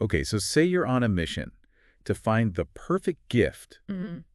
Okay, so say you're on a mission to find the perfect gift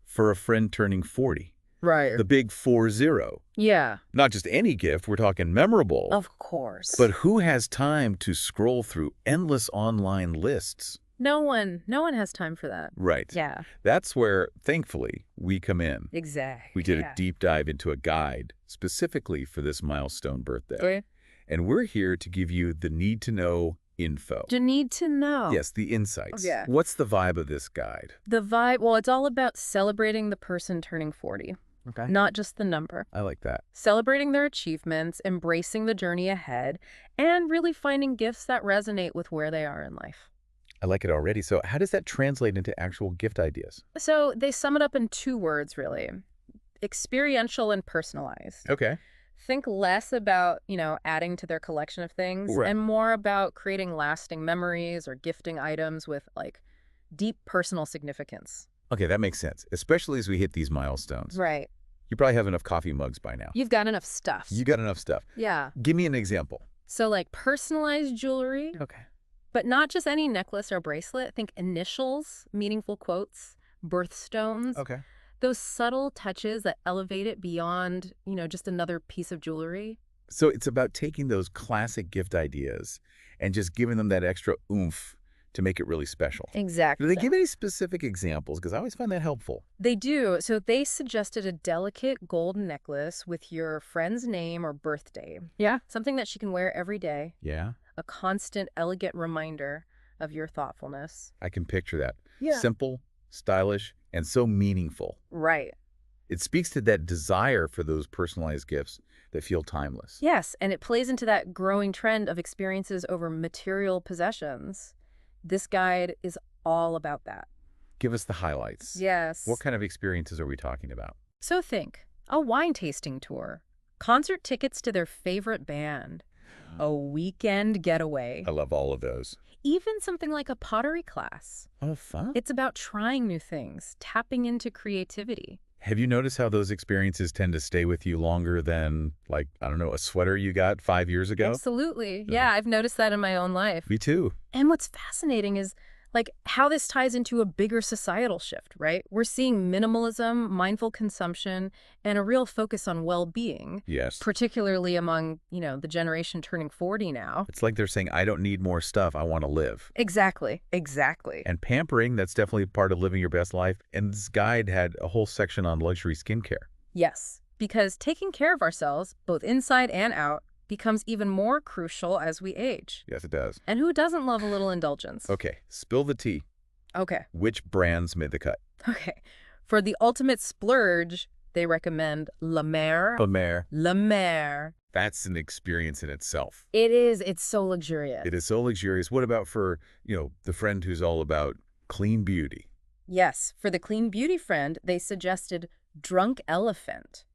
for a friend turning 40. Right. The big 40. Yeah. Not just any gift, we're talking memorable. Of course. But who has time to scroll through endless online lists? No one has time for that. Right. Yeah. That's where, thankfully, we come in. Exactly. We did a deep dive into a guide specifically for this milestone birthday. Okay. And we're here to give you the need-to-know info. You need to know. Yes, the insights. Yeah. What's the vibe of this guide? The vibe, well, it's all about celebrating the person turning 40. Okay. Not just the number. I like that. Celebrating their achievements, embracing the journey ahead, and really finding gifts that resonate with where they are in life. I like it already. So how does that translate into actual gift ideas? So they sum it up in 2 words, really. Experiential and personalized. Okay. Think less about, adding to their collection of things Right. and more about creating lasting memories or gifting items with, deep personal significance. Okay, that makes sense, especially as we hit these milestones. Right. You probably have enough coffee mugs by now. You've got enough stuff. You got enough stuff. Yeah. Give me an example. So, personalized jewelry, Okay. but not just any necklace or bracelet. Think initials, meaningful quotes, birthstones. Okay. Those subtle touches that elevate it beyond, just another piece of jewelry. So it's about taking those classic gift ideas and just giving them that extra oomph to make it really special. Exactly. Do they give any specific examples? Because I always find that helpful. They do. So they suggested a delicate gold necklace with your friend's name or birthday. Yeah. Something that she can wear every day. Yeah. A constant, elegant reminder of your thoughtfulness. I can picture that. Yeah. Simple, stylish, and so meaningful. Right. It speaks to that desire for those personalized gifts that feel timeless. Yes, and it plays into that growing trend of experiences over material possessions. This guide is all about that. Give us the highlights. Yes. What kind of experiences are we talking about? So think, a wine tasting tour, concert tickets to their favorite band, a weekend getaway, I love all of those. even something like a pottery class. Oh, fun. It's about trying new things, tapping into creativity. Have you noticed how those experiences tend to stay with you longer than, I don't know, a sweater you got 5 years ago? Absolutely. Yeah, I've noticed that in my own life. Me too. And what's fascinating is how this ties into a bigger societal shift, right? We're seeing minimalism, mindful consumption, and a real focus on well-being, Yes. particularly among, the generation turning 40 now. It's like they're saying, I don't need more stuff. I want to live. Exactly. And pampering, that's definitely part of living your best life. And this guide had a whole section on luxury skincare. Yes, because taking care of ourselves, both inside and out, becomes even more crucial as we age. Yes, it does. And who doesn't love a little indulgence? Okay, spill the tea. Okay. Which brands made the cut? Okay. For the ultimate splurge, they recommend La Mer. La Mer. That's an experience in itself. It is. It's so luxurious. It is so luxurious. What about for, the friend who's all about clean beauty? Yes. For the clean beauty friend, they suggested Drunk Elephant.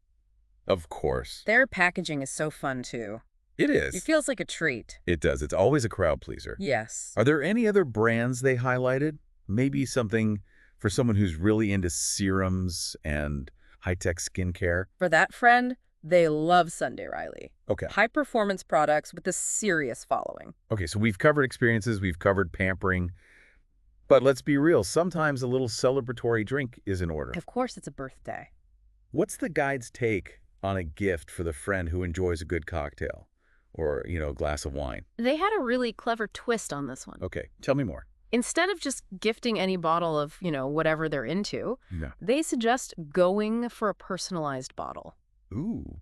Of course. Their packaging is so fun, too. It is. It feels like a treat. It does. It's always a crowd pleaser. Yes. Are there any other brands they highlighted? Maybe something for someone who's really into serums and high-tech skincare? For that friend, they love Sunday Riley. Okay. High-performance products with a serious following. Okay, so we've covered experiences, we've covered pampering, but let's be real, sometimes a little celebratory drink is in order. Of course, it's a birthday. What's the guide's take on a gift for the friend who enjoys a good cocktail or, a glass of wine? They had a really clever twist on this one. Okay, tell me more. Instead of just gifting any bottle of, whatever they're into, Yeah. they suggest going for a personalized bottle. Ooh,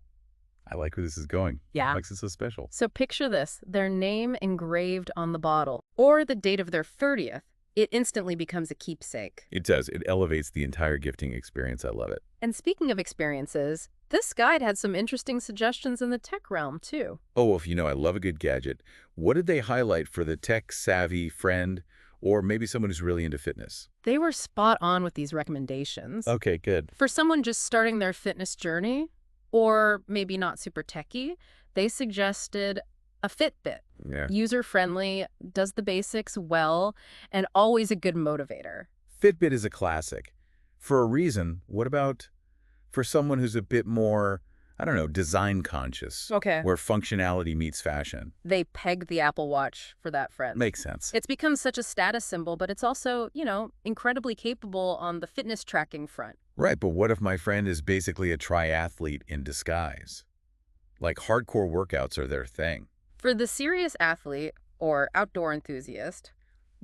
I like where this is going. Yeah. What makes it so special? So picture this, their name engraved on the bottle, or the date of their 30th. It instantly becomes a keepsake. It does. It elevates the entire gifting experience. I love it. And speaking of experiences, this guide had some interesting suggestions in the tech realm, too. Oh, well, if you know I love a good gadget, what did they highlight for the tech-savvy friend or maybe someone who's really into fitness? They were spot on with these recommendations. Okay, good. For someone just starting their fitness journey, or maybe not super techy, they suggested a Fitbit. Yeah. User-friendly, does the basics well, and always a good motivator. Fitbit is a classic. For a reason, what about for someone who's a bit more I don't know, design conscious, Okay. where functionality meets fashion. They pegged the Apple Watch for that friend. Makes sense. It's become such a status symbol, but it's also, incredibly capable on the fitness tracking front. Right, but what if my friend is basically a triathlete in disguise? Like hardcore workouts are their thing. For the serious athlete or outdoor enthusiast,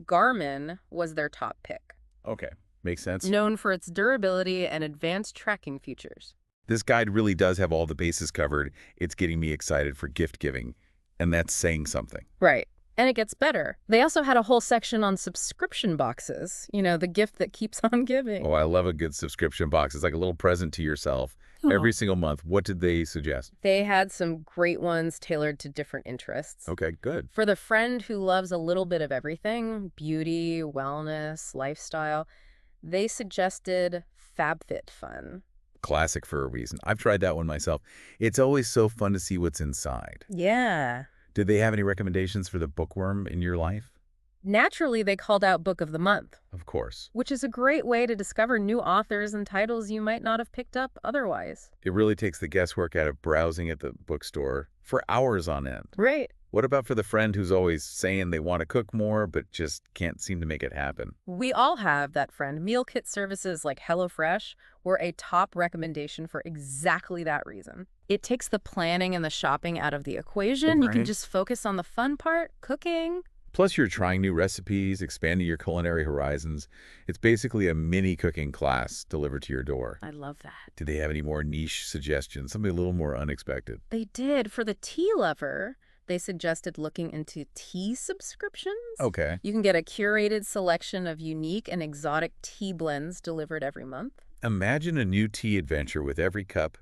Garmin was their top pick, Okay, makes sense. known for its durability and advanced tracking features. This guide really does have all the bases covered. It's getting me excited for gift giving, and that's saying something. Right. And it gets better. They also had a whole section on subscription boxes, the gift that keeps on giving. Oh, I love a good subscription box. It's like a little present to yourself every single month. What did they suggest? They had some great ones tailored to different interests. Okay, good. For the friend who loves a little bit of everything, beauty, wellness, lifestyle, they suggested FabFitFun. Classic for a reason. I've tried that one myself. It's always so fun to see what's inside. Yeah. Did they have any recommendations for the bookworm in your life? Naturally, they called out Book of the Month, Of course. which is a great way to discover new authors and titles you might not have picked up otherwise. It really takes the guesswork out of browsing at the bookstore for hours on end. Right. What about for the friend who's always saying they want to cook more but just can't seem to make it happen? We all have that friend. Meal kit services like HelloFresh were a top recommendation for exactly that reason. It takes the planning and the shopping out of the equation. You can Right. just focus on the fun part, cooking. Plus, you're trying new recipes, expanding your culinary horizons. It's basically a mini cooking class delivered to your door. I love that. Did they have any more niche suggestions? Something a little more unexpected? They did. For the tea lover, they suggested looking into tea subscriptions. Okay. You can get a curated selection of unique and exotic tea blends delivered every month. Imagine a new tea adventure with every cup.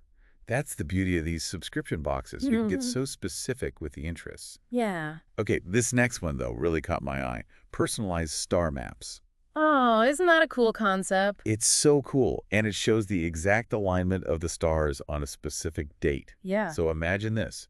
That's the beauty of these subscription boxes. You can get so specific with the interests. Yeah. Okay, this next one, though, really caught my eye. Personalized star maps. Oh, isn't that a cool concept? It's so cool, and it shows the exact alignment of the stars on a specific date. Yeah. So imagine this.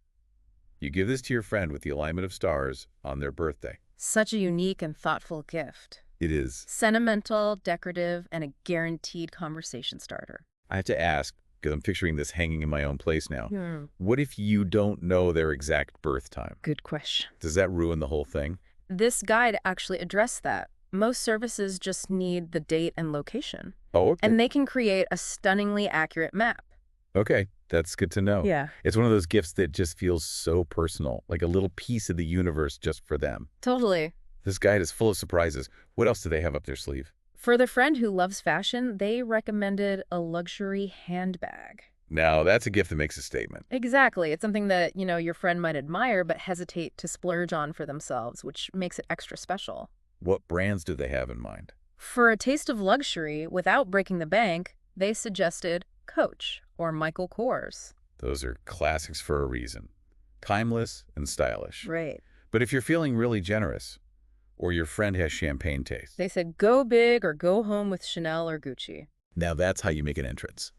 You give this to your friend with the alignment of stars on their birthday. Such a unique and thoughtful gift. It is. Sentimental, decorative, and a guaranteed conversation starter. I have to ask, because I'm picturing this hanging in my own place now. Hmm. What if you don't know their exact birth time? Good question. Does that ruin the whole thing? This guide actually addressed that. Most services just need the date and location, Oh, okay. and they can create a stunningly accurate map. Okay, that's good to know. Yeah. It's one of those gifts that just feels so personal, like a little piece of the universe just for them. Totally. This guide is full of surprises. What else do they have up their sleeve? For the friend who loves fashion, they recommended a luxury handbag. Now, that's a gift that makes a statement. Exactly. It's something that, your friend might admire but hesitate to splurge on for themselves, which makes it extra special. What brands do they have in mind? For a taste of luxury without breaking the bank, they suggested Coach or Michael Kors. Those are classics for a reason. Timeless and stylish. Right. But if you're feeling really generous, or your friend has champagne taste, They said go big or go home with Chanel or Gucci. now that's how you make an entrance.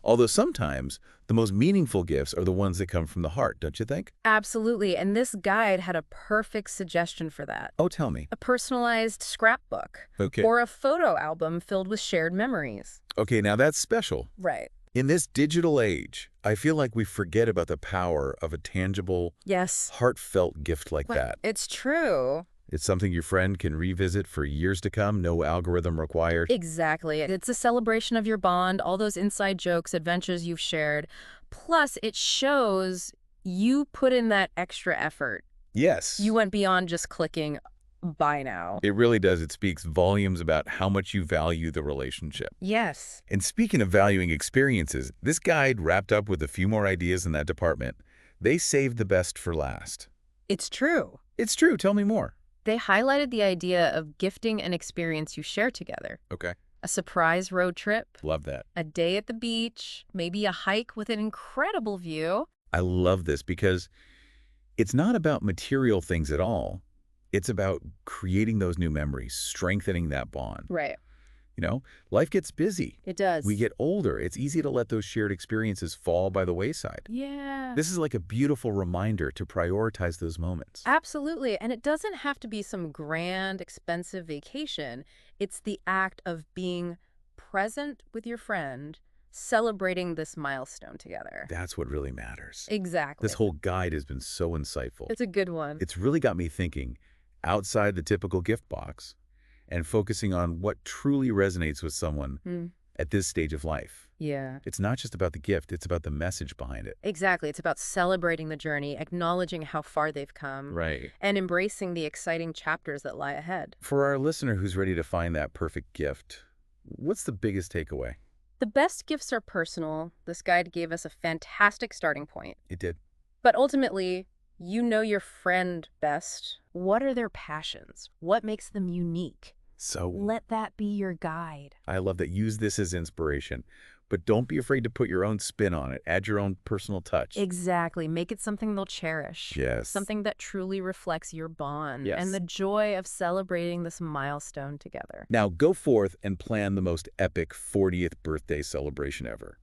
Although sometimes the most meaningful gifts are the ones that come from the heart, don't you think? Absolutely. And this guide had a perfect suggestion for that. Oh, tell me. A personalized scrapbook Okay. or a photo album filled with shared memories. Okay, now that's special. Right. In this digital age, I feel like we forget about the power of a tangible, Yes. heartfelt gift like that. It's true. It's something your friend can revisit for years to come, no algorithm required. Exactly. It's a celebration of your bond, all those inside jokes, adventures you've shared. Plus, it shows you put in that extra effort. Yes. You went beyond just clicking buy now. It really does. It speaks volumes about how much you value the relationship. Yes. And speaking of valuing experiences, this guide wrapped up with a few more ideas in that department. They saved the best for last. It's true. It's true. Tell me more. They highlighted the idea of gifting an experience you share together. Okay. A surprise road trip, Love that. a day at the beach, maybe a hike with an incredible view. I love this because it's not about material things at all. It's about creating those new memories, strengthening that bond. Right. You know, life gets busy. It does. We get older. It's easy to let those shared experiences fall by the wayside. Yeah. This is like a beautiful reminder to prioritize those moments. Absolutely. And it doesn't have to be some grand, expensive vacation. It's the act of being present with your friend, celebrating this milestone together. That's what really matters. This Exactly. whole guide has been so insightful. It's a good one. It's really got me thinking outside the typical gift box and focusing on what truly resonates with someone Mm. at this stage of life. Yeah. It's not just about the gift, it's about the message behind it. Exactly. It's about celebrating the journey, acknowledging how far they've come, Right. and embracing the exciting chapters that lie ahead. For our listener who's ready to find that perfect gift, what's the biggest takeaway? The best gifts are personal. This guide gave us a fantastic starting point. It did. But ultimately, you know your friend best. What are their passions? What makes them unique? So Let that be your guide. I love that. Use this as inspiration, but don't be afraid to put your own spin on it. Add your own personal touch. Exactly. Make it something they'll cherish. Yes. Something that truly reflects your bond Yes. and the joy of celebrating this milestone together. Now go forth and plan the most epic 40th birthday celebration ever.